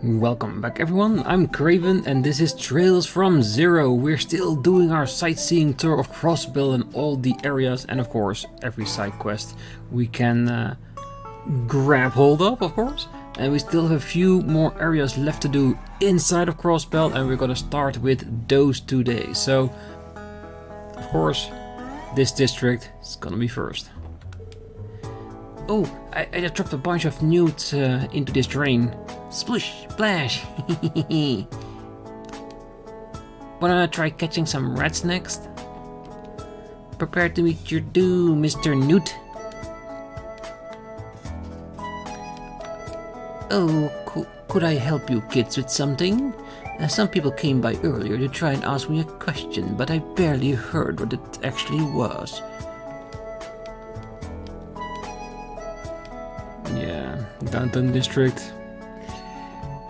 Welcome back everyone, I'm Craven and this is Trails from Zero. We're still doing our sightseeing tour of Crossbell and all the areas, and of course every side quest we can grab hold of course. And we still have a few more areas left to do inside of Crossbell, and we're gonna start with those today. So of course this district is gonna be first. Oh, I just dropped a bunch of newts into this drain. Splish, splash. Wanna try catching some rats next? Prepare to meet your doom, Mr. Newt. Oh, could I help you kids with something? Some people came by earlier to try and ask me a question, but I barely heard what it actually was. Yeah, Downtown District.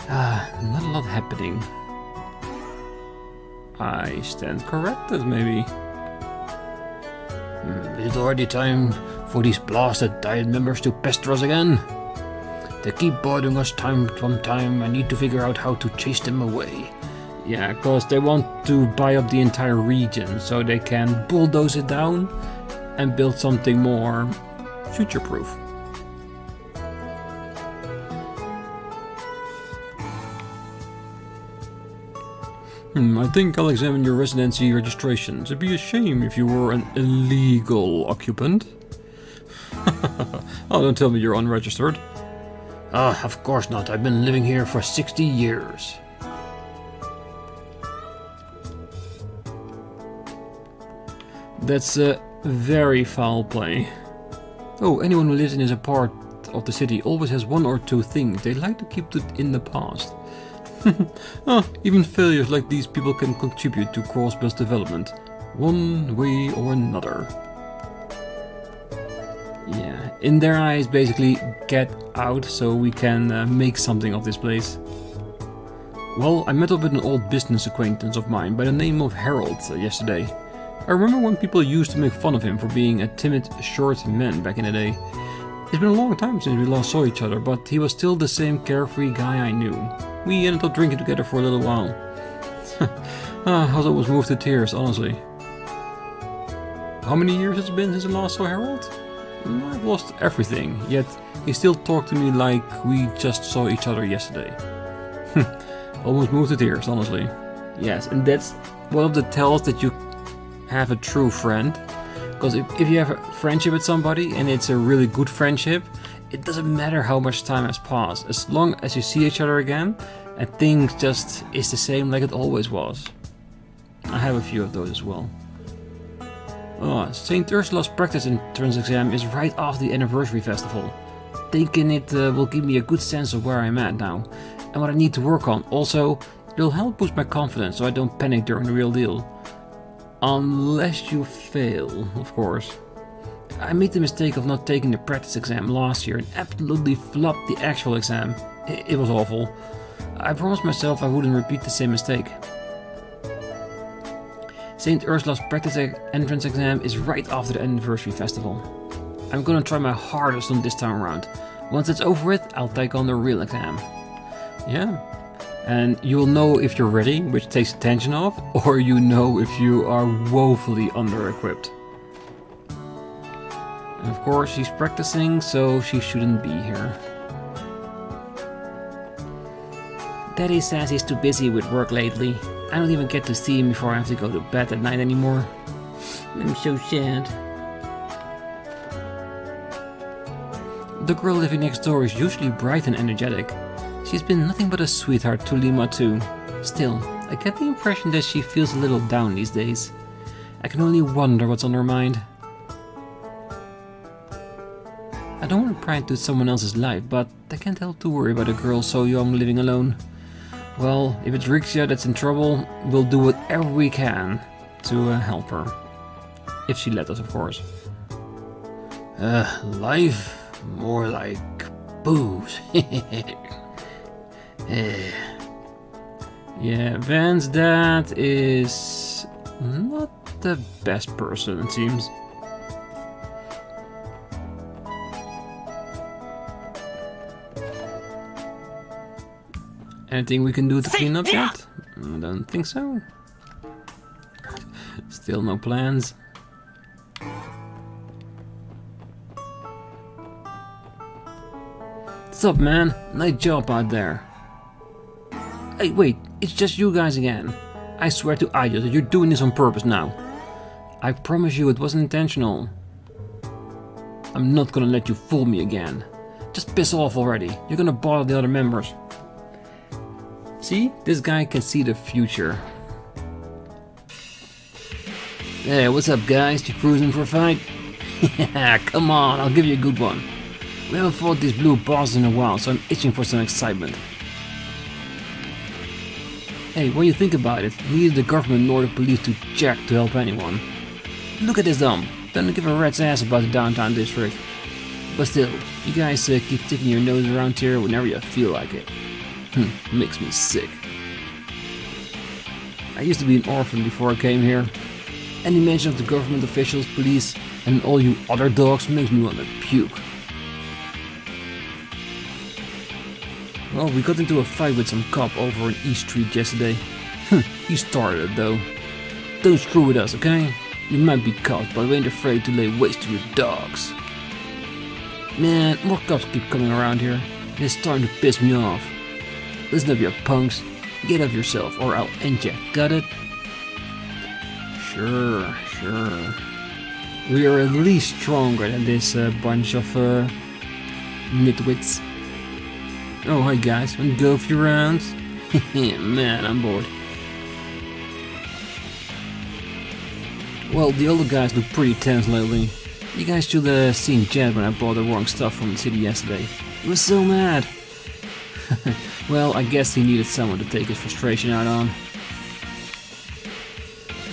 Not a lot happening. I stand corrected, maybe. Is it already time for these blasted Diet members to pester us again? They keep bothering us time from time. I need to figure out how to chase them away. Yeah, because they want to buy up the entire region so they can bulldoze it down and build something more future-proof. I think I'll examine your residency registration. It'd be a shame if you were an illegal occupant. Oh, don't tell me you're unregistered. Of course not. I've been living here for 60 years. That's a very foul play. Oh, anyone who lives in this part of the city always has one or two things they like to keep in the past. Even failures like these people can contribute to Crossbell's development, one way or another. Yeah, in their eyes, basically, get out so we can make something of this place. Well, I met up with an old business acquaintance of mine by the name of Harold yesterday. I remember when people used to make fun of him for being a timid, short man back in the day. It's been a long time since we last saw each other, but he was still the same carefree guy I knew. We ended up drinking together for a little while. I was almost moved to tears, honestly. How many years has it been since I last saw Harold? I've lost everything, yet he still talked to me like we just saw each other yesterday. Almost moved to tears, honestly. Yes, and that's one of the tells that you have a true friend. Because if you have a friendship with somebody and it's a really good friendship, it doesn't matter how much time has passed, as long as you see each other again and things just is the same like it always was. I have a few of those as well. Oh, St. Ursula's practice entrance exam is right after the anniversary festival. Taking it will give me a good sense of where I'm at now and what I need to work on. Also, it'll help boost my confidence so I don't panic during the real deal. Unless you fail, of course. I made the mistake of not taking the practice exam last year and absolutely flopped the actual exam. It was awful. I promised myself I wouldn't repeat the same mistake. St. Ursula's practice entrance exam is right after the anniversary festival. I'm gonna try my hardest on this time around. Once it's over with, I'll take on the real exam. Yeah. And you'll know if you're ready, which takes attention off, or you know if you are woefully under-equipped. And of course, she's practicing, so she shouldn't be here. Daddy says he's too busy with work lately. I don't even get to see him before I have to go to bed at night anymore. I'm so sad. The girl living next door is usually bright and energetic. She's been nothing but a sweetheart to Lima too. Still, I get the impression that she feels a little down these days. I can only wonder what's on her mind. I don't want to pry into someone else's life, but I can't help to worry about a girl so young living alone. Well, if it's Rixia that's in trouble, we'll do whatever we can to help her. If she let us, of course. Life? More like booze. Yeah, Van's dad is not the best person, it seems. Anything we can do to clean up yet? I don't think so. Still no plans. What's up, man? Nice job out there. Hey, wait, it's just you guys again. I swear to idiot that you're doing this on purpose now. I promise you it wasn't intentional. I'm not gonna let you fool me again. Just piss off already. You're gonna bother the other members. See? This guy can see the future. Hey, what's up, guys? You cruising for a fight? Yeah, come on, I'll give you a good one. We haven't fought these blue bosses in a while, so I'm itching for some excitement. Hey, when you think about it, neither the government nor the police do jack to help anyone. Look at this dump. Don't give a rat's ass about the downtown district. But still, you guys keep sticking your nose around here whenever you feel like it. Makes me sick. I used to be an orphan before I came here. Any mention of the government officials, police, and all you other dogs makes me want to puke. Well, we got into a fight with some cop over on East Street yesterday. He started it though. Don't screw with us, okay? You might be caught, but we ain't afraid to lay waste to your dogs. Man, more cops keep coming around here. It's starting to piss me off. Listen up, you punks. Get off yourself, or I'll end ya. Got it? Sure. We are at least stronger than this bunch of nitwits. Oh, hi guys. Wanna go a few rounds? Man, I'm bored. Well, the older guys look pretty tense lately. You guys should have seen Jed when I bought the wrong stuff from the city yesterday. He was so mad. Well, I guess he needed someone to take his frustration out on.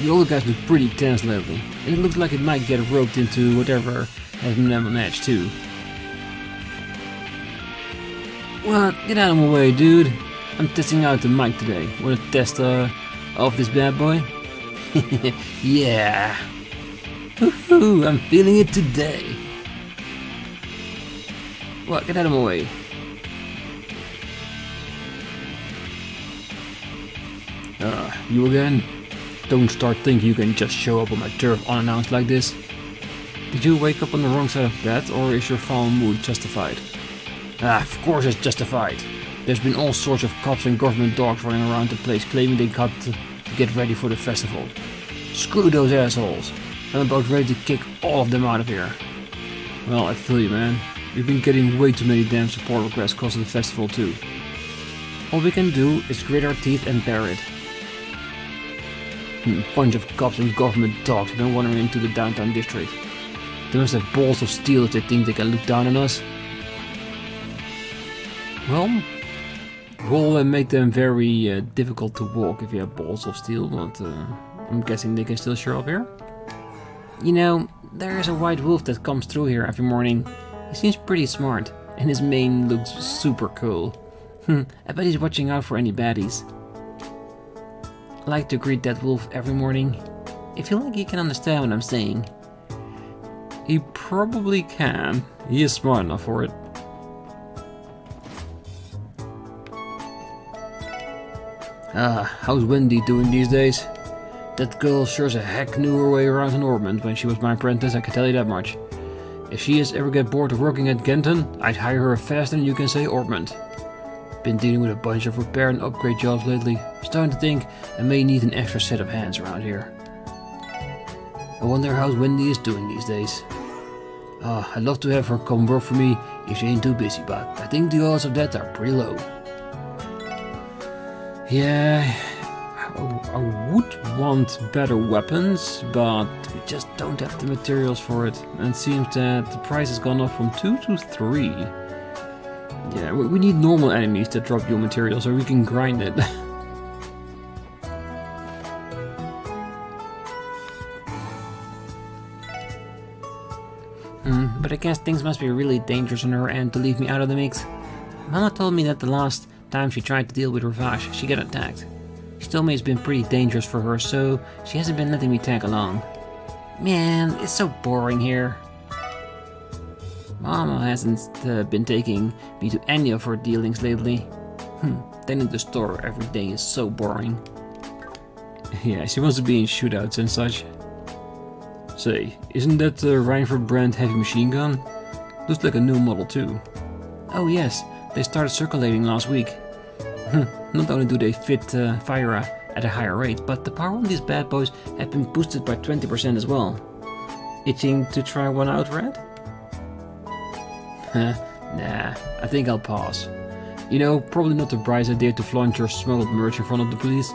The older guys look pretty tense lately, and it looks like it might get roped into whatever has been on edge too. Well, get out of my way, dude. I'm testing out the mic today. Wanna test off this bad boy? Yeah. Woohoo, I'm feeling it today. What? Get out of my way. You again? Don't start thinking you can just show up on my turf unannounced like this. Did you wake up on the wrong side of bed, or is your foul mood justified? Of course it's justified. There's been all sorts of cops and government dogs running around the place claiming they got to get ready for the festival. Screw those assholes. I'm about ready to kick all of them out of here. Well, I feel you, man. We've been getting way too many damn support requests cause of the festival too. All we can do is grit our teeth and bear it. Bunch of cops and government dogs have been wandering into the downtown district. They must have balls of steel if they think they can look down on us. Well, we'll make them very difficult to walk if you have balls of steel, but I'm guessing they can still show up here. You know, there is a white wolf that comes through here every morning. He seems pretty smart, and his mane looks super cool. I bet he's watching out for any baddies. I like to greet that wolf every morning. I feel like he can understand what I'm saying. He probably can. He is smart enough for it. How's Wendy doing these days? That girl sure as a heck knew her way around an Ormond when she was my apprentice, I can tell you that much. If she has ever get bored of working at Genton, I'd hire her faster than you can say Ormond. Been dealing with a bunch of repair and upgrade jobs lately. Starting to think I may need an extra set of hands around here. I wonder how Wendy is doing these days. I'd love to have her come work for me if she ain't too busy, but I think the odds of that are pretty low. Yeah, I would want better weapons, but we just don't have the materials for it. And it seems that the price has gone up from 2 to 3. Yeah, we need normal enemies that drop you material so we can grind it. But I guess things must be really dangerous on her end to leave me out of the mix. Mama told me that the last time she tried to deal with Ravage, she got attacked. She told me it's been pretty dangerous for her, so she hasn't been letting me tag along. Man, it's so boring here. Mama hasn't been taking me to any of her dealings lately. tending the store every day is so boring. Yeah, she wants to be in shootouts and such. Say, isn't that the Reinford brand heavy machine gun? Looks like a new model too. Oh yes, they started circulating last week. Not only do they fit fire at a higher rate, but the power on these bad boys have been boosted by 20% as well. Itching to try one out, Red? Nah, I think I'll pass. You know, probably not the brightest idea to flaunt your smuggled merch in front of the police.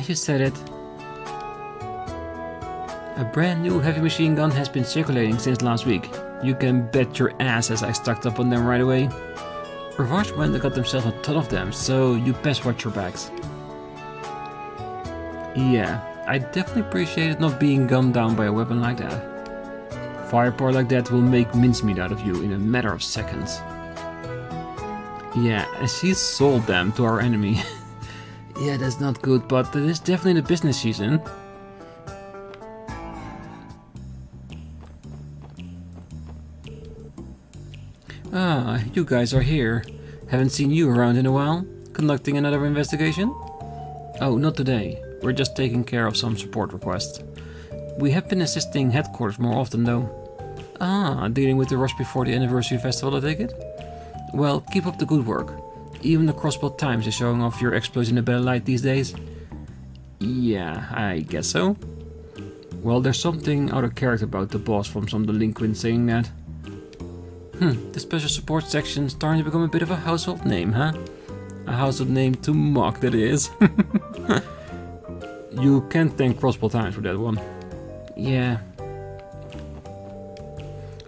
You said it. A brand new heavy machine gun has been circulating since last week. You can bet your ass as I stocked up on them right away. Ravage went and got themselves a ton of them, so you best watch your backs. Yeah, I definitely appreciated not being gunned down by a weapon like that. Firepower like that will make mincemeat out of you in a matter of seconds. Yeah, and she sold them to our enemy. Yeah, that's not good, but it is definitely the business season. Ah, you guys are here. Haven't seen you around in a while. Conducting another investigation? Oh, not today. We're just taking care of some support requests. We have been assisting headquarters more often though. Ah, dealing with the rush before the anniversary festival, I take it? Well, keep up the good work. Even the Crossbell Times is showing off your exploits in a better light these days. Yeah, I guess so. Well, there's something out of character about the boss from some delinquents saying that. The special support section's starting to become a bit of a household name, huh? A household name to mock, that is. You can't thank Crossbell Times for that one. Yeah.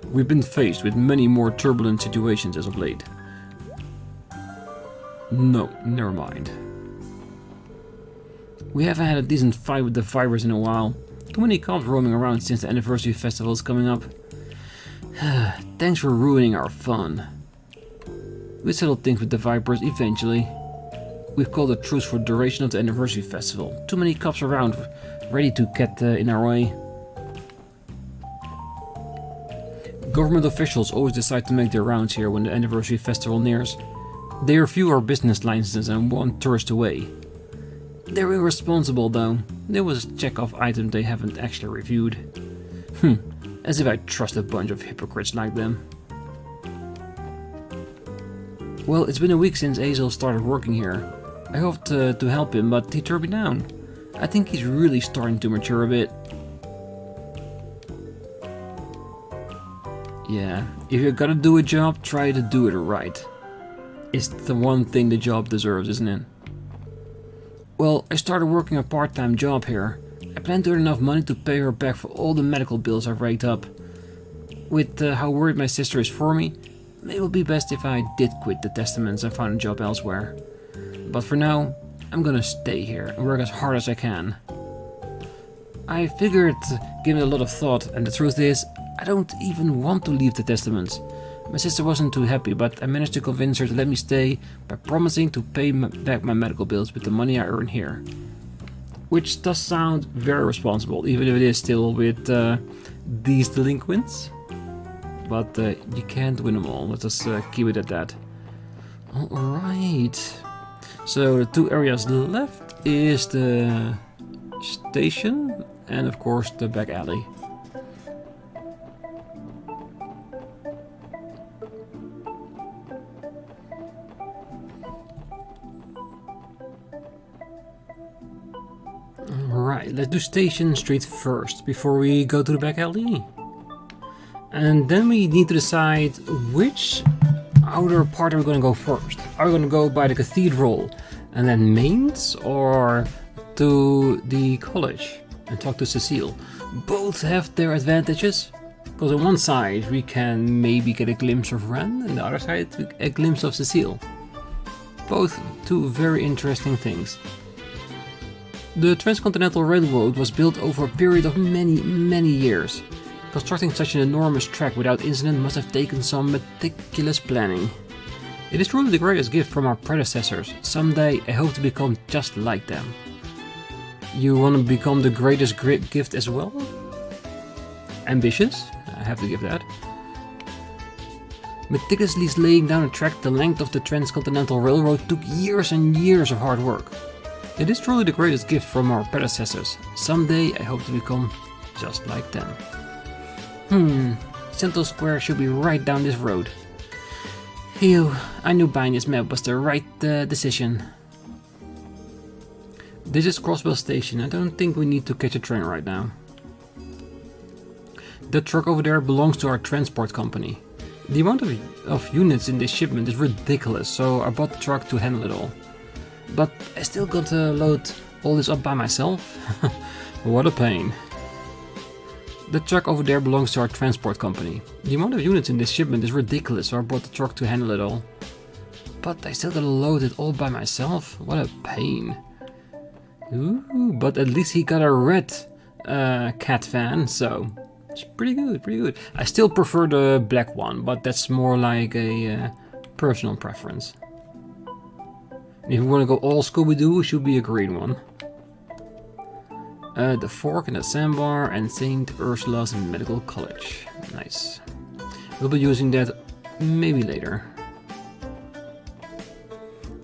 We've been faced with many more turbulent situations as of late. No, never mind. We haven't had a decent fight with the Vipers in a while. Too many cops roaming around since the anniversary festival is coming up. Thanks for ruining our fun. We settled things with the Vipers eventually. We've called a truce for the duration of the anniversary festival. Too many cops around, ready to get in our way. Government officials always decide to make their rounds here when the anniversary festival nears. They review our business licenses and want tourists away. They're irresponsible though. There was a check-off item they haven't actually reviewed. As if I trust a bunch of hypocrites like them. Well, it's been a week since Azel started working here. I hoped to help him, but he turned me down. I think he's really starting to mature a bit. Yeah, if you're gonna do a job, try to do it right. It's the one thing the job deserves, isn't it? Well, I started working a part-time job here. I plan to earn enough money to pay her back for all the medical bills I've raked up. With how worried my sister is for me, maybe it would be best if I did quit the Testaments and find a job elsewhere. But for now, I'm gonna stay here and work as hard as I can. I figured, given a lot of thought, and the truth is, I don't even want to leave the Testaments. My sister wasn't too happy, but I managed to convince her to let me stay by promising to pay back my medical bills with the money I earn here. Which does sound very responsible, even if it is still with these delinquents. But you can't win them all, let's just keep it at that. Alright. So the two areas left is the station and of course the back alley. Alright, let's do Station Street first before we go to the back alley. And then we need to decide which outer part are we going to go first. Are we going to go by the Cathedral and then Mainz, or to the college and talk to Cecile? Both have their advantages, because on one side we can maybe get a glimpse of Ren, and the other side a glimpse of Cecile. Both two very interesting things. The Transcontinental Railroad was built over a period of many years. Constructing such an enormous track without incident must have taken some meticulous planning. It is truly the greatest gift from our predecessors. Someday I hope to become just like them. You want to become the greatest gift as well? Ambitious? I have to give that. Meticulously laying down a track the length of the Transcontinental Railroad took years and years of hard work. It is truly the greatest gift from our predecessors. Someday I hope to become just like them. Central Square should be right down this road. Phew, I knew buying this map was the right decision. This is Crossbell Station. I don't think we need to catch a train right now. That truck over there belongs to our transport company. The amount of units in this shipment is ridiculous, so I bought the truck to handle it all. But I still got to load all this up by myself. What a pain. The truck over there belongs to our transport company. The amount of units in this shipment is ridiculous, so I bought the truck to handle it all. But I still gotta load it all by myself. What a pain. Ooh, but at least he got a red cat fan, so it's pretty good, pretty good. I still prefer the black one, but that's more like a personal preference. And if you want to go all Scooby-Doo, it should be a green one. The fork and the sandbar and St. Ursula's Medical College. Nice. We'll be using that maybe later.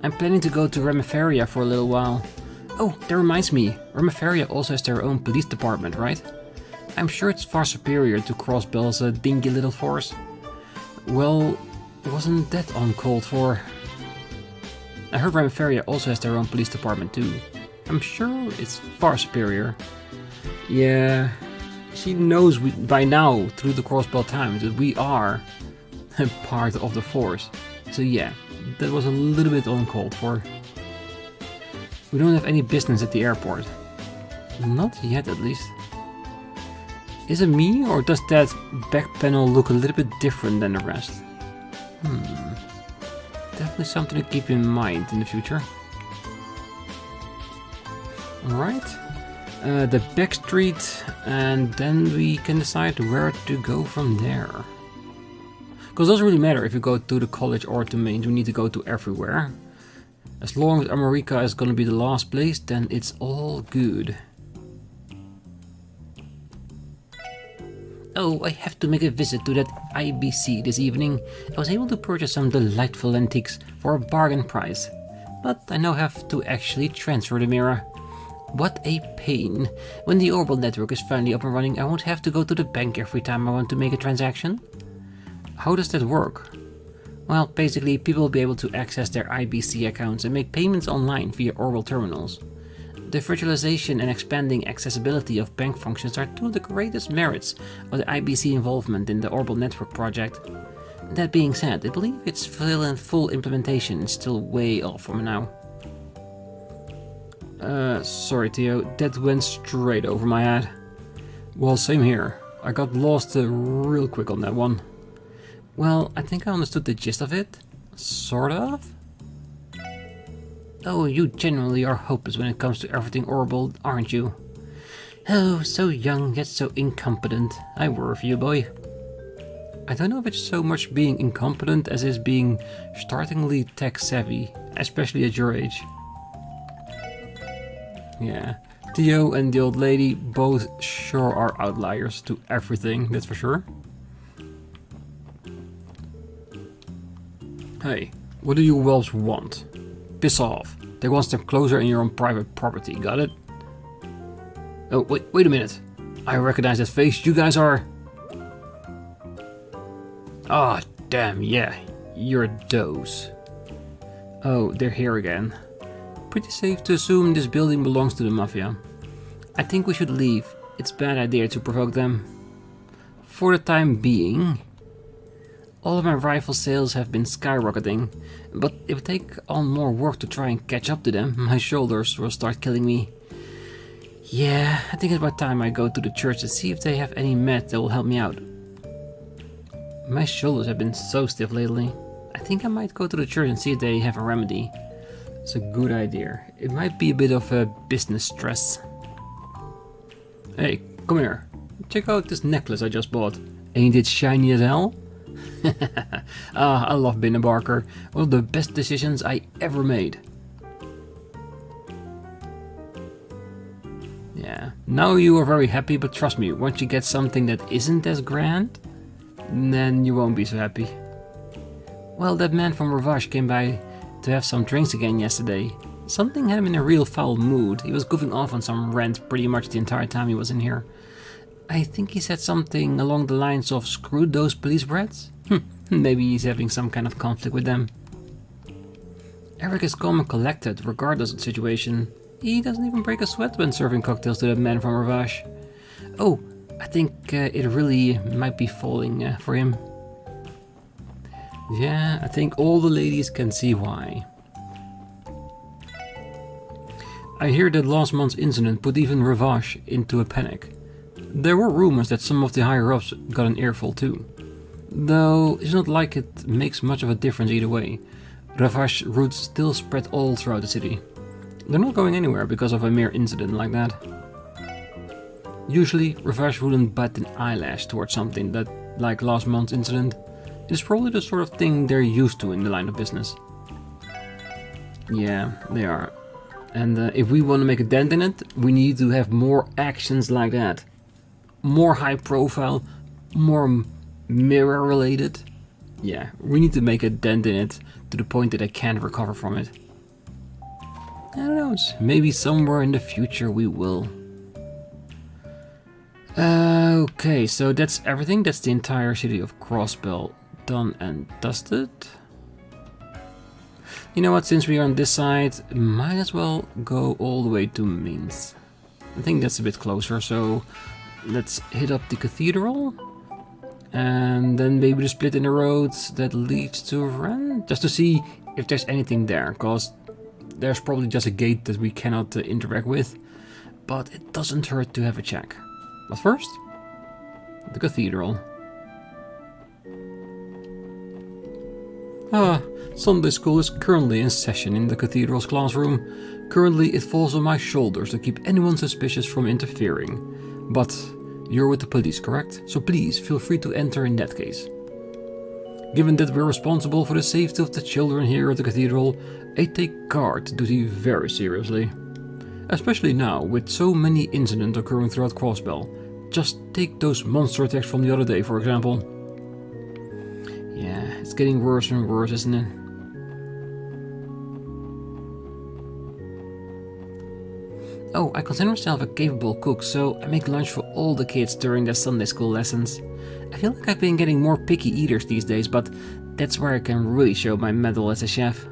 I'm planning to go to Remiferia for a little while. Oh, that reminds me. Remiferia also has their own police department, right? I'm sure it's far superior to Crossbell's dingy little force. Well, wasn't that uncalled for? I heard Remiferia also has their own police department too. I'm sure it's far superior. Yeah, she knows by now through the Crossbell Times that we are a part of the force. So yeah, that was a little bit uncalled for. We don't have any business at the airport. Not yet at least. Is it me, or does that back panel look a little bit different than the rest? Definitely something to keep in mind in the future. Alright, the back street, and then we can decide where to go from there. Because it doesn't really matter if you go to the college or to Maine, we need to go to everywhere. As long as America is gonna be the last place, then it's all good. Oh, I have to make a visit to that IBC this evening. I was able to purchase some delightful antiques for a bargain price. But I now have to actually transfer the mirror. What a pain. When the Orbital network is finally up and running, I won't have to go to the bank every time I want to make a transaction. How does that work? Well, basically, people will be able to access their IBC accounts and make payments online via Orbital terminals. The virtualization and expanding accessibility of bank functions are two of the greatest merits of the IBC involvement in the Orbital network project. That being said, I believe its full implementation is still way off from now. Sorry Theo, that went straight over my head. Well, same here. I got lost real quick on that one. Well, I think I understood the gist of it. Sort of. Oh, you genuinely are hopeless when it comes to everything Orbital, aren't you? Oh, so young yet so incompetent. I worry for you, boy. I don't know if it's so much being incompetent as is being startlingly tech savvy, especially at your age. Yeah, Theo and the old lady both sure are outliers to everything, that's for sure. Hey, what do you whelps want? Piss off. Take one step closer in your own private property, got it? Oh, wait a minute. I recognize that face, you guys are... Ah, oh, damn, yeah, you're a doze. Oh, they're here again. Pretty safe to assume this building belongs to the Mafia. I think we should leave. It's a bad idea to provoke them. For the time being. All of my rifle sales have been skyrocketing, but it would take on more work to try and catch up to them. My shoulders will start killing me. Yeah, I think it's about time I go to the church to see if they have any meds that will help me out. My shoulders have been so stiff lately. I think I might go to the church and see if they have a remedy. It's a good idea. It might be a bit of a business stress. Hey, come here. Check out this necklace I just bought. Ain't it shiny as hell? I love being a barker. One of the best decisions I ever made. Yeah, now you are very happy, but trust me, once you get something that isn't as grand, then you won't be so happy. Well, that man from Ravash came by to have some drinks again yesterday. Something had him in a real foul mood. He was goofing off on some rant pretty much the entire time he was in here. I think he said something along the lines of "screw those police brats." Maybe he's having some kind of conflict with them. Eric is calm and collected regardless of the situation. He doesn't even break a sweat when serving cocktails to that man from Ravash. Oh, I think it really might be falling for him. Yeah, I think all the ladies can see why. I hear that last month's incident put even Ravash into a panic. There were rumors that some of the higher-ups got an earful too. Though it's not like it makes much of a difference either way. Ravash roots still spread all throughout the city. They're not going anywhere because of a mere incident like that. Usually, Ravash wouldn't bat an eyelash towards something that, like last month's incident, is probably the sort of thing they're used to in the line of business. Yeah, they are. And if we want to make a dent in it, we need to have more actions like that. More high profile, more mirror related. Yeah, we need to make a dent in it to the point that I can't recover from it. I don't know, maybe somewhere in the future we will. Okay, so that's everything. That's the entire city of Crossbell done and dusted. You know what, since we are on this side, might as well go all the way to Mainz. I think that's a bit closer, so let's hit up the Cathedral. And then maybe the split in the roads that leads to Ren, just to see if there's anything there, because there's probably just a gate that we cannot interact with, but it doesn't hurt to have a check. But first, the Cathedral. Sunday school is currently in session in the Cathedral's classroom. Currently it falls on my shoulders to keep anyone suspicious from interfering. But you're with the police, correct? So please feel free to enter in that case. Given that we're responsible for the safety of the children here at the Cathedral, I take guard duty very seriously. Especially now, with so many incidents occurring throughout Crossbell. Just take those monster attacks from the other day, for example. Yeah, it's getting worse and worse, isn't it? Oh, I consider myself a capable cook, so I make lunch for all the kids during their Sunday school lessons. I feel like I've been getting more picky eaters these days, but that's where I can really show my mettle as a chef.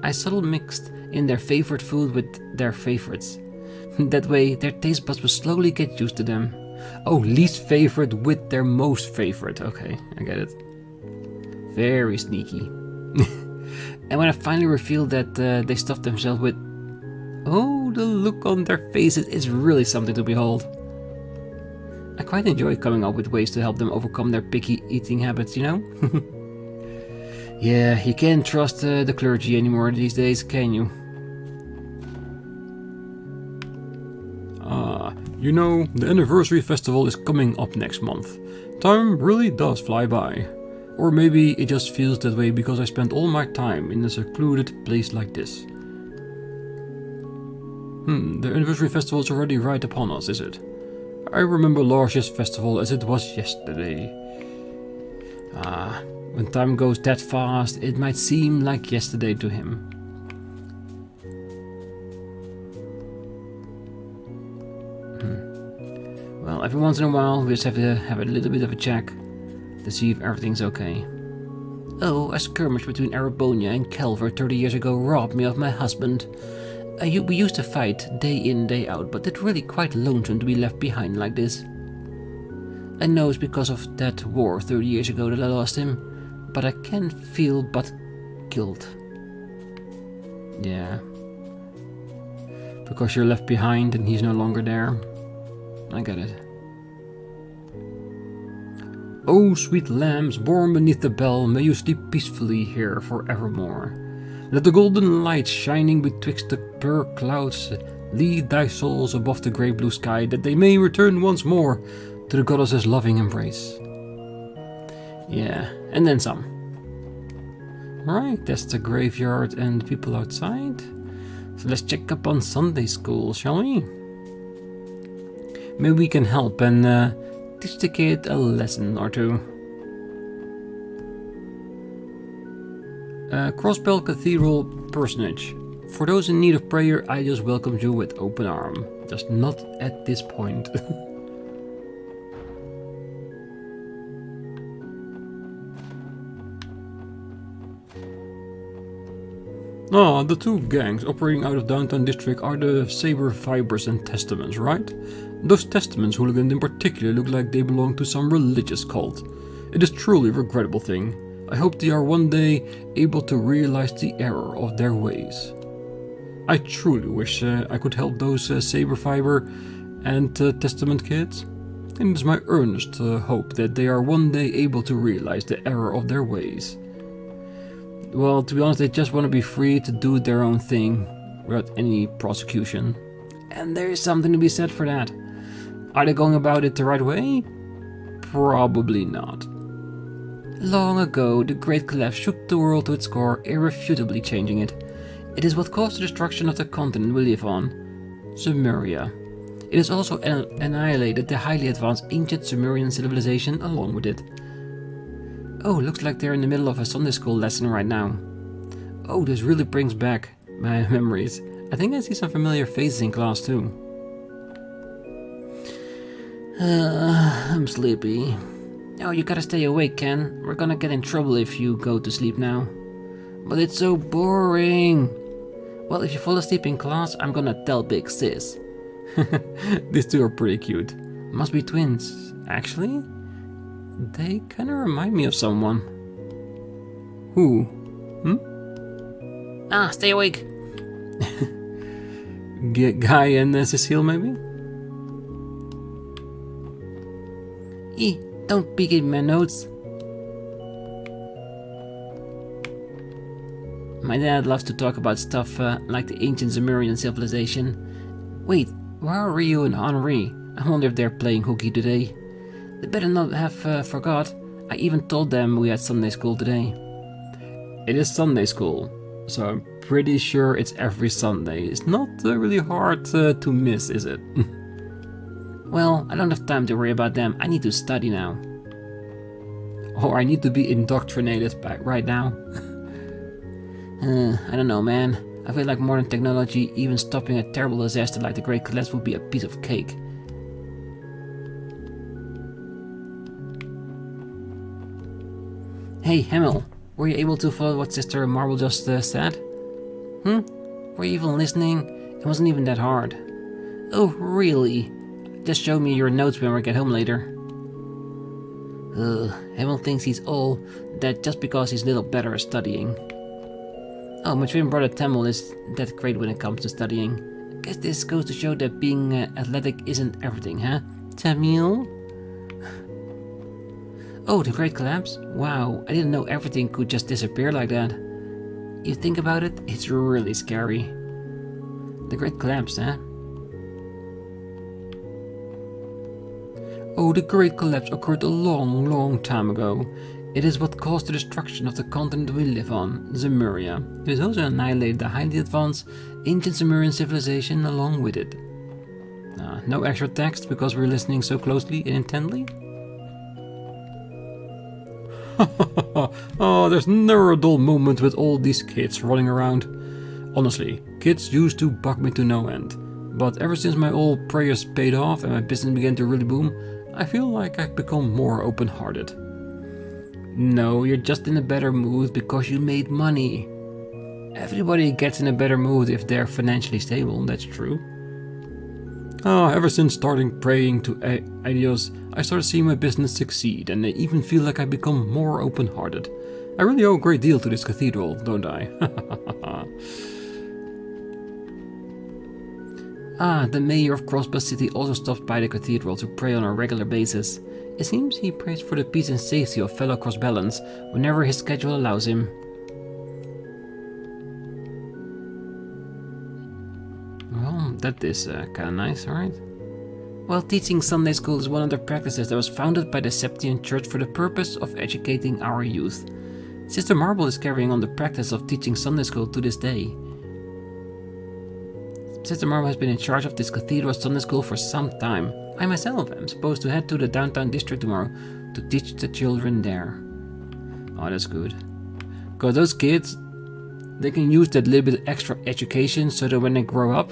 I subtly mixed in their favorite food with their favorites. That way, their taste buds will slowly get used to them. Oh, least favorite with their most favorite. Okay, I get it. Very sneaky. And when I finally revealed that they stuffed themselves with... Oh, the look on their faces is really something to behold. I quite enjoy coming up with ways to help them overcome their picky eating habits, you know? Yeah, you can't trust the clergy anymore these days, can you? You know, the anniversary festival is coming up next month. Time really does fly by. Or maybe it just feels that way because I spent all my time in a secluded place like this. The anniversary festival is already right upon us, is it? I remember last year's festival as it was yesterday. When time goes that fast, it might seem like yesterday to him. Well, every once in a while, we just have to have a little bit of a check to see if everything's okay. Oh, a skirmish between Arabonia and Kelver 30 years ago robbed me of my husband. We used to fight day in, day out, but it's really quite lonesome to be left behind like this. I know it's because of that war 30 years ago that I lost him, but I can't feel but guilt. Yeah. Because you're left behind and he's no longer there. I get it. Oh, sweet lambs born beneath the bell, may you sleep peacefully here forevermore. Let the golden light shining betwixt the pure clouds lead thy souls above the grey blue sky, that they may return once more to the goddess's loving embrace. Yeah, and then some. Right, that's the graveyard and people outside. So let's check up on Sunday school, shall we? Maybe we can help and teach the kid a lesson or two. Crossbell Cathedral personage. For those in need of prayer, I just welcomed you with open arm. Just not at this point. Ah, the two gangs operating out of downtown district are the Saber Fibers and Testaments, right? Those Testaments hooligans in particular look like they belong to some religious cult. It is truly a regrettable thing. I hope they are one day able to realize the error of their ways. I truly wish I could help those Saber Fiber and Testament kids. And it is my earnest hope that they are one day able to realize the error of their ways. Well, to be honest, they just want to be free to do their own thing without any prosecution. And there is something to be said for that. Are they going about it the right way? Probably not. Long ago, the Great Collapse shook the world to its core, irrefutably changing it. It is what caused the destruction of the continent we live on, Sumeria. It has also annihilated the highly advanced ancient Sumerian civilization along with it. Oh, looks like they're in the middle of a Sunday school lesson right now. Oh, this really brings back my memories. I think I see some familiar faces in class too. I'm sleepy. Oh, you gotta stay awake, Ken. We're gonna get in trouble if you go to sleep now. But it's so boring. Well, if you fall asleep in class, I'm gonna tell Big Sis. These two are pretty cute. Must be twins. Actually, they kinda remind me of someone. Who? Ah, stay awake. Guy and Cecile, maybe? Don't peek at my notes. My dad loves to talk about stuff like the ancient Sumerian civilization. Wait, where are Ryu and Henri? I wonder if they're playing hooky today. They better not have forgot. I even told them we had Sunday school today. It is Sunday school, so I'm pretty sure it's every Sunday. It's not really hard to miss, is it? Well, I don't have time to worry about them. I need to study now. Or I need to be indoctrinated right now. I don't know, man. I feel like modern technology, even stopping a terrible disaster like the Great Collapse, would be a piece of cake. Hey, Hamill, were you able to follow what Sister Marble just said? Were you even listening? It wasn't even that hard. Oh, really? Just show me your notes when we get home later. Hamill thinks he's all that just because he's a little better at studying. Oh, my twin brother Tamil is that great when it comes to studying. Guess this goes to show that being athletic isn't everything, huh? Tamil? Oh, the Great Collapse? Wow, I didn't know everything could just disappear like that. You think about it, it's really scary. The Great Collapse, huh? Oh, the Great Collapse occurred a long, long time ago. It is what caused the destruction of the continent we live on, Zemuria. It has also annihilated the highly advanced ancient Sumerian civilization along with it. No extra text because we're listening so closely and intently? Oh, there's never a dull moment with all these kids running around. Honestly, kids used to bug me to no end. But ever since my old prayers paid off and my business began to really boom, I feel like I've become more open-hearted. No, you're just in a better mood because you made money. Everybody gets in a better mood if they're financially stable, that's true. Ever since starting praying to Adios, I started seeing my business succeed and I even feel like I've become more open-hearted. I really owe a great deal to this cathedral, don't I? The mayor of Crossbell City also stops by the cathedral to pray on a regular basis. It seems he prays for the peace and safety of fellow Crossbellans whenever his schedule allows him. Well, that is kinda nice, alright? Well, teaching Sunday school is one of the practices that was founded by the Septian Church for the purpose of educating our youth. Sister Marble is carrying on the practice of teaching Sunday school to this day. Sister Marble has been in charge of this cathedral Sunday school for some time. I myself am supposed to head to the downtown district tomorrow to teach the children there. Oh, that's good. Because those kids, they can use that little bit extra education so that when they grow up,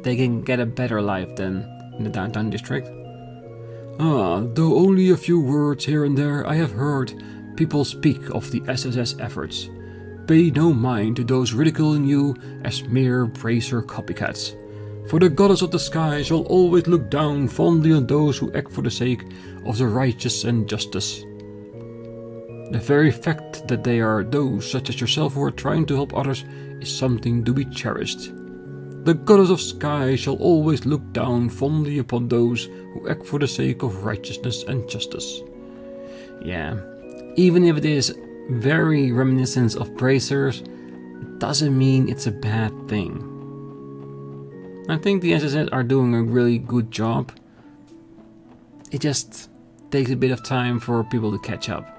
they can get a better life than in the downtown district. Though only a few words here and there, I have heard people speak of the SSS efforts. Pay no mind to those ridiculing you as mere bracer copycats. For the goddess of the sky shall always look down fondly on those who act for the sake of the righteous and justice. The very fact that they are those such as yourself who are trying to help others is something to be cherished. The goddess of sky shall always look down fondly upon those who act for the sake of righteousness and justice. Yeah, even if it is very reminiscent of bracers, it doesn't mean it's a bad thing. I think the SSS are doing a really good job. It just takes a bit of time for people to catch up.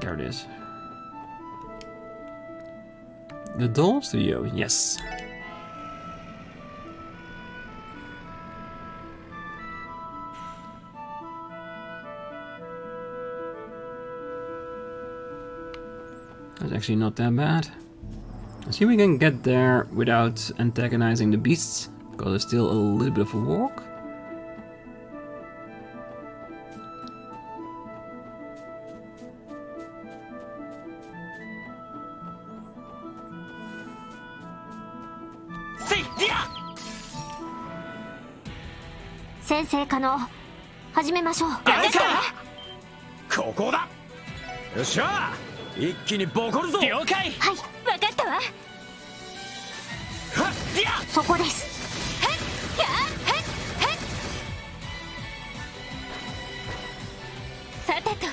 There it is. The Doll Studio, yes. That's actually not that bad. I see we can get there without antagonizing the beasts, because it's still a little bit of a walk. Sensei Kano, 始めましょう。ここだ。よっしゃ。一気にボコるぞ。了解。はい、わかったわ。そこです。さてと。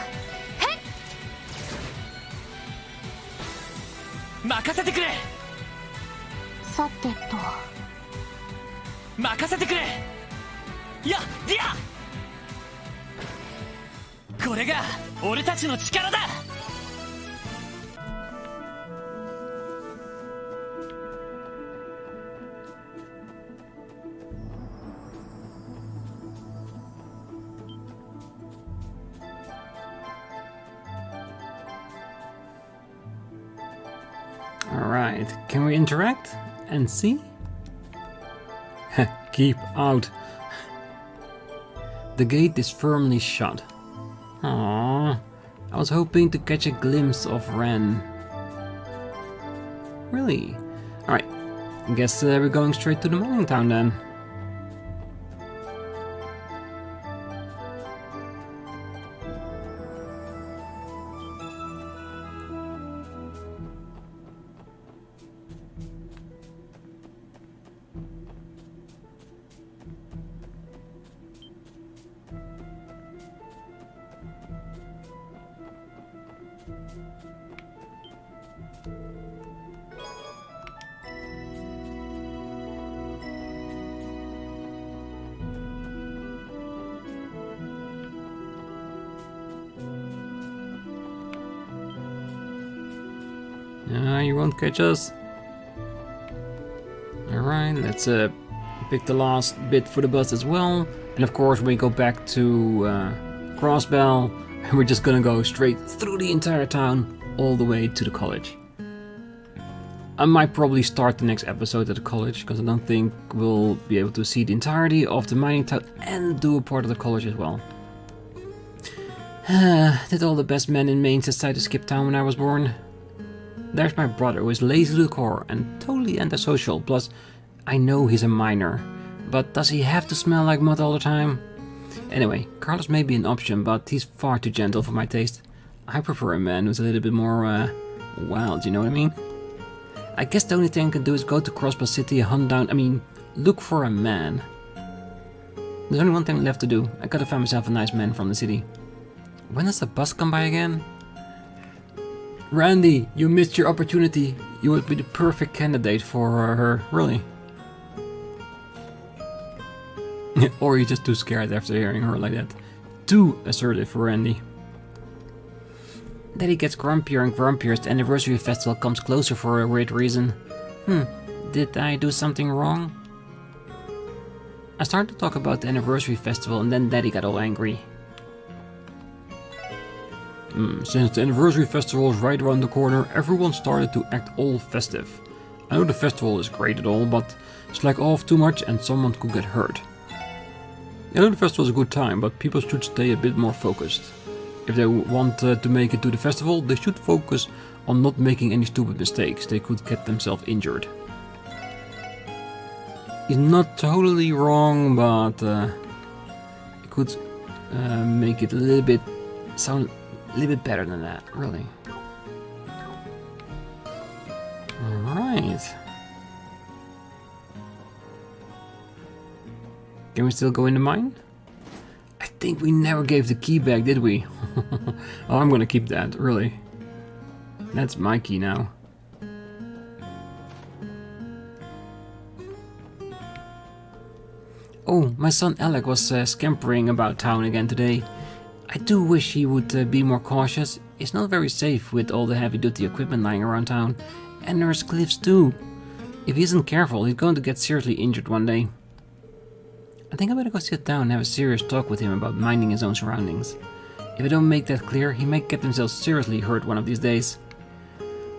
任せてくれ。さてと。任せてくれ。や、ディア。これが俺たちの力だ。Alright, can we interact and see? Keep out. The gate is firmly shut. Aww, I was hoping to catch a glimpse of Ren. Really? Alright, I guess we're going straight to the mining town then. You won't catch us. Alright, let's pick the last bit for the bus as well. And of course we go back to Crossbell, and we're just gonna go straight through the entire town all the way to the college. I might probably start the next episode at the college, because I don't think we'll be able to see the entirety of the mining town and do a part of the college as well. Did all the best men in Maine decide to skip town when I was born? There's my brother, who is lazy to the core and totally antisocial, plus I know he's a minor. But does he have to smell like mud all the time? Anyway, Carlos may be an option, but he's far too gentle for my taste. I prefer a man who's a little bit more, wild, you know what I mean? I guess the only thing I can do is go to Crossbell City and hunt down, look for a man. There's only one thing left to do. I gotta find myself a nice man from the city. When does the bus come by again? Randy, you missed your opportunity. You would be the perfect candidate for her, really. Or you're just too scared after hearing her like that. Too assertive for Randy. Daddy gets grumpier and grumpier as the anniversary festival comes closer for a weird reason. Did I do something wrong? I started to talk about the anniversary festival and then Daddy got all angry. Since the anniversary festival is right around the corner, everyone started to act all festive. I know the festival is great and all, but slack off too much and someone could get hurt. I know the festival is a good time, but people should stay a bit more focused. If they want to make it to the festival, they should focus on not making any stupid mistakes. They could get themselves injured. He's not totally wrong, but it could make it a little bit sound a little bit better than that, really. Alright. Can we still go in the mine? I think we never gave the key back, did we? Oh, I'm gonna keep that, really. That's my key now. Oh, my son Alec was scampering about town again today. I do wish he would be more cautious. It's not very safe with all the heavy-duty equipment lying around town. And there's cliffs too. If he isn't careful, he's going to get seriously injured one day. I think I better go sit down and have a serious talk with him about minding his own surroundings. If I don't make that clear, he might get himself seriously hurt one of these days.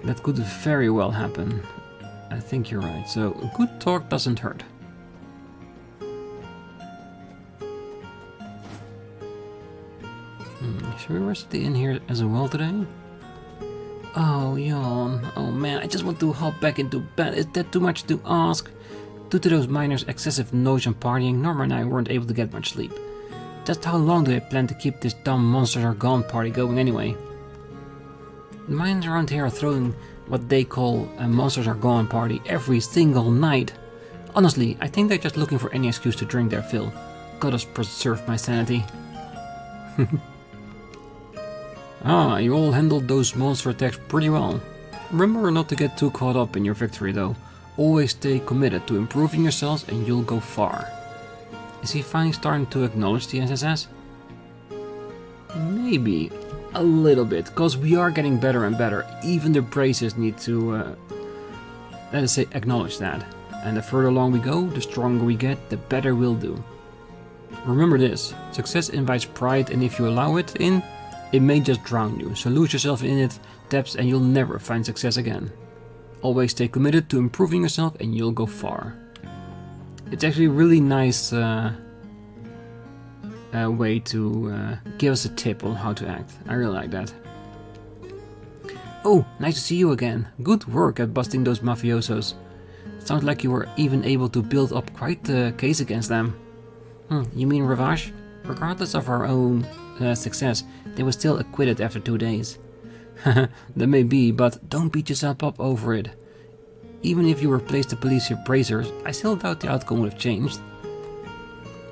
That could very well happen. I think you're right, so a good talk doesn't hurt. Should we rest at the inn here as well today? Oh, yawn. Oh man, I just want to hop back into bed. Is that too much to ask? Due to those miners' excessive noise and partying, Norma and I weren't able to get much sleep. Just how long do I plan to keep this dumb Monsters Are Gone party going anyway? The miners around here are throwing what they call a Monsters Are Gone party every single night. Honestly, I think they're just looking for any excuse to drink their fill. Gotta preserve my sanity. Ah, you all handled those monster attacks pretty well. Remember not to get too caught up in your victory though. Always stay committed to improving yourselves and you'll go far. Is he finally starting to acknowledge the SSS? Maybe a little bit, cause we are getting better and better. Even the braces need to, let us say, acknowledge that. And the further along we go, the stronger we get, the better we'll do. Remember this, success invites pride, and if you allow it in, it may just drown you, so lose yourself in its depths and you'll never find success again. Always stay committed to improving yourself and you'll go far. It's actually a really nice way to give us a tip on how to act. I really like that. Oh, nice to see you again. Good work at busting those mafiosos. Sounds like you were even able to build up quite the case against them. You mean Ravash? Regardless of our own success, they were still acquitted after 2 days. That may be, but don't beat yourself up over it. Even if you replaced the police appraisers, I still doubt the outcome would have changed.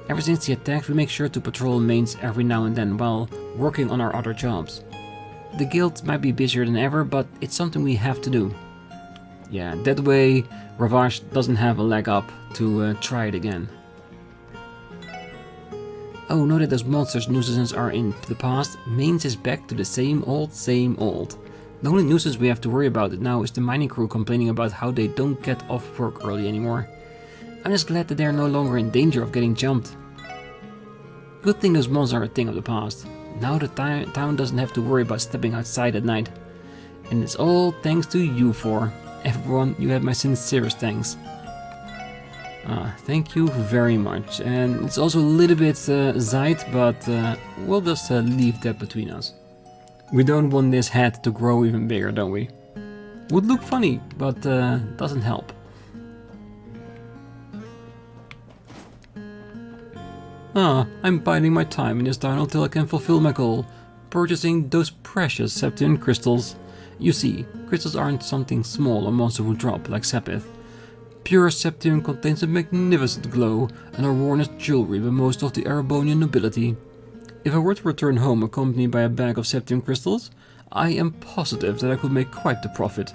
Ever since the attacks, we make sure to patrol mains every now and then while working on our other jobs. The guild might be busier than ever, but it's something we have to do. Yeah, that way Ravash doesn't have a leg up to try it again. Oh, now that those monsters' nuisances are in the past, Mainz is back to the same old, same old. The only nuisance we have to worry about now is the mining crew complaining about how they don't get off work early anymore. I'm just glad that they are no longer in danger of getting jumped. Good thing those monsters are a thing of the past. Now the town doesn't have to worry about stepping outside at night. And it's all thanks to you four. Everyone, you have my sincerest thanks. Thank you very much. And it's also a little bit Zeit, but we'll just leave that between us. We don't want this head to grow even bigger, don't we? Would look funny, but doesn't help. I'm biding my time in this town until I can fulfill my goal, purchasing those precious Septian crystals. You see, crystals aren't something small a monster would drop like Sepith. Pure Septium contains a magnificent glow and are worn as jewelry by most of the Erebonian nobility. If I were to return home accompanied by a bag of Septium crystals, I am positive that I could make quite the profit.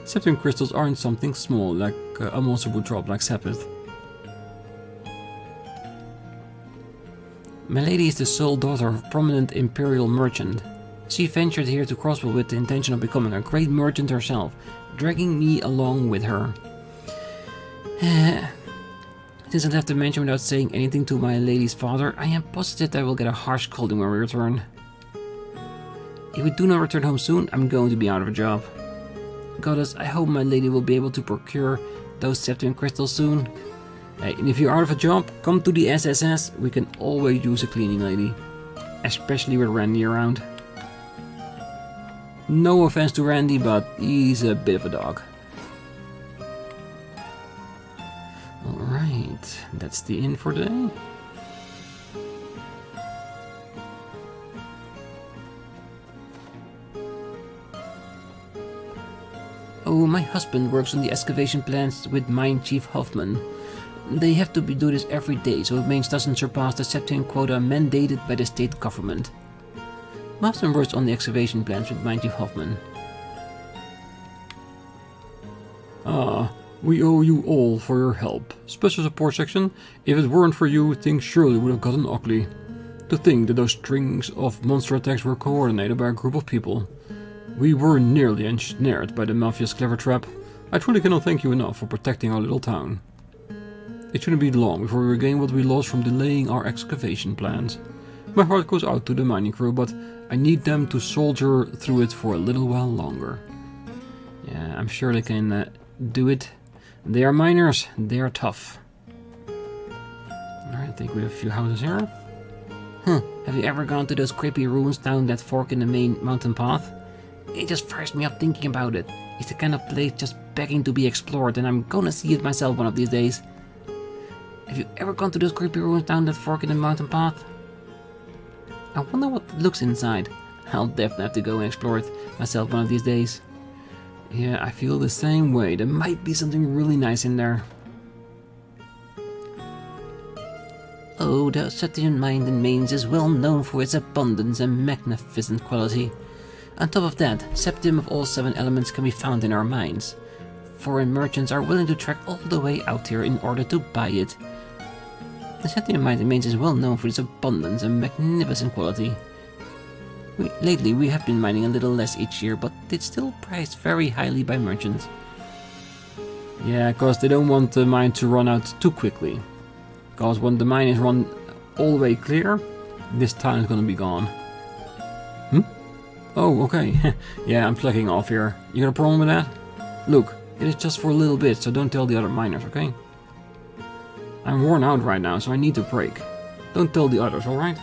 Septium crystals aren't something small like a monster would drop like Sepith. My lady is the sole daughter of a prominent imperial merchant. She ventured here to Crossbell with the intention of becoming a great merchant herself, dragging me along with her. Since I left the mansion without saying anything to my lady's father, I am positive that I will get a harsh scolding when we return. If we do not return home soon, I'm going to be out of a job. Goddess, I hope my lady will be able to procure those septium crystals soon. Hey, and if you're out of a job, come to the SSS. We can always use a cleaning lady. Especially with Randy around. No offense to Randy, but he's a bit of a dog. Alright, that's the inn for today. Oh, my husband works on the excavation plans with Mine Chief Hoffman. They have to do this every day, so it means doesn't surpass the septium quota mandated by the state government. My husband works on the excavation plans with Mine Chief Hoffman. Ah, we owe you all for your help. Special support section, if it weren't for you, things surely would have gotten ugly. To think that those strings of monster attacks were coordinated by a group of people. We were nearly ensnared by the Mafia's clever trap. I truly cannot thank you enough for protecting our little town. It shouldn't be long before we regain what we lost from delaying our excavation plans. My heart goes out to the mining crew, but I need them to soldier through it for a little while longer. Yeah, I'm sure they can do it. They are miners, they are tough. Alright, I think we have a few houses here. Have you ever gone to those creepy ruins down that fork in the main mountain path? It just fires me up thinking about it. It's the kind of place just begging to be explored, and I'm gonna see it myself one of these days. Have you ever gone to those creepy ruins down that fork in the mountain path? I wonder what it looks inside. I'll definitely have to go and explore it myself one of these days. Yeah, I feel the same way. There might be something really nice in there. Oh, the Septium Mine in Mainz is well known for its abundance and magnificent quality. On top of that, septium of all 7 elements can be found in our mines. Foreign merchants are willing to trek all the way out here in order to buy it. The septium mine in Mainz is well known for its abundance and magnificent quality. Lately we have been mining a little less each year, but it's still priced very highly by merchants. Yeah, cause they don't want the mine to run out too quickly. Cause when the mine is run all the way clear, this town is gonna be gone. Oh, okay. Yeah, I'm slacking off here. You got a problem with that? Look, it is just for a little bit, so don't tell the other miners, okay? I'm worn out right now, so I need a break. Don't tell the others, alright?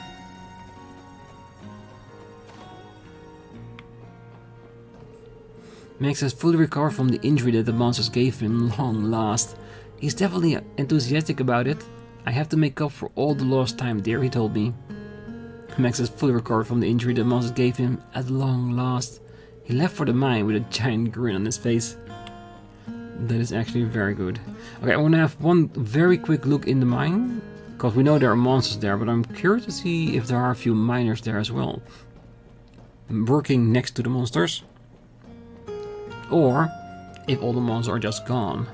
Max has fully recovered from the injury that the monsters gave him long last. He's definitely enthusiastic about it. I have to make up for all the lost time there, he told me. Max has fully recovered from the injury the monsters gave him at long last. He left for the mine with a giant grin on his face. That is actually very good. Okay, I want to have one very quick look in the mine. Because we know there are monsters there, but I'm curious to see if there are a few miners there as well. Working next to the monsters. Or if all the monsters are just gone.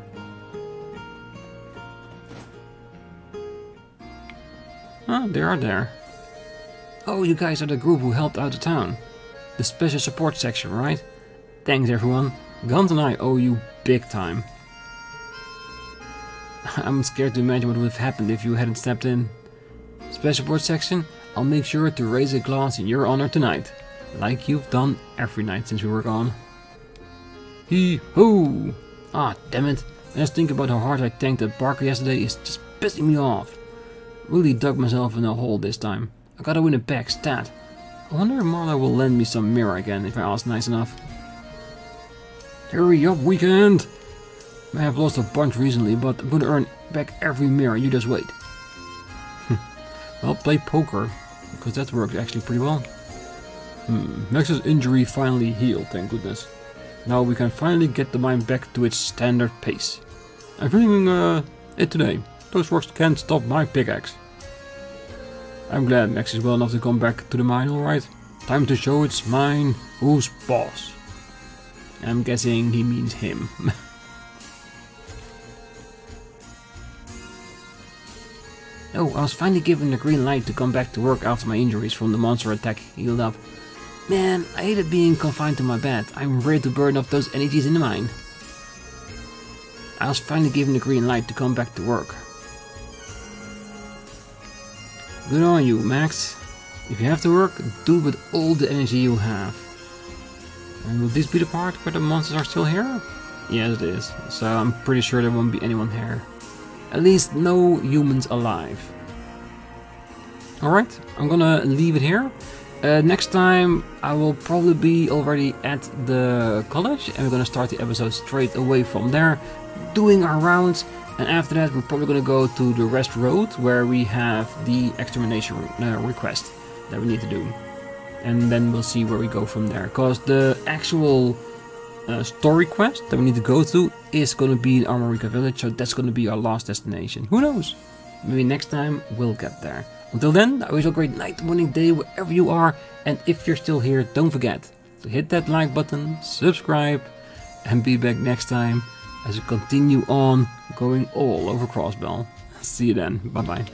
Ah, they are there. Oh, you guys are the group who helped out the town. The special support section, right? Thanks everyone. Guns and I owe you big time. I'm scared to imagine what would have happened if you hadn't stepped in. Special support section, I'll make sure to raise a glass in your honor tonight. Like you've done every night since we were gone. Hee-hoo! Ah, damn it. Just think about how hard I tanked that Barker yesterday is just pissing me off. Really dug myself in a hole this time. I gotta win it back, stat. I wonder if Marla will lend me some mirror again if I ask nice enough. Hurry up, weekend! I have lost a bunch recently, but I'm gonna earn back every mirror, you just wait. Well, play poker, because that worked actually pretty well. Max's injury finally healed, thank goodness. Now we can finally get the mine back to its standard pace. I'm feeling it today. Those rocks can't stop my pickaxe. I'm glad Max is well enough to come back to the mine, alright. Time to show it's mine who's boss. I'm guessing he means him. Oh, I was finally given the green light to come back to work after my injuries from the monster attack healed up. Man, I hated being confined to my bed. I'm ready to burn off those energies in the mine. I was finally given the green light to come back to work. Good on you, Max. If you have to work, do it with all the energy you have. And will this be the part where the monsters are still here? Yes, it is. So I'm pretty sure there won't be anyone here. At least no humans alive. Alright, I'm gonna leave it here. Next time I will probably be already at the college and we're gonna start the episode straight away from there, doing our rounds, and after that we're probably gonna go to the rest road where we have the extermination request that we need to do. And then we'll see where we go from there, because the actual story quest that we need to go to is gonna be in Armorica Village, so that's gonna be our last destination. Who knows? Maybe next time we'll get there. Until then, I wish you a great night, morning, day, wherever you are. And if you're still here, don't forget to hit that like button, subscribe, and be back next time as we continue on going all over Crossbell. See you then. Bye bye.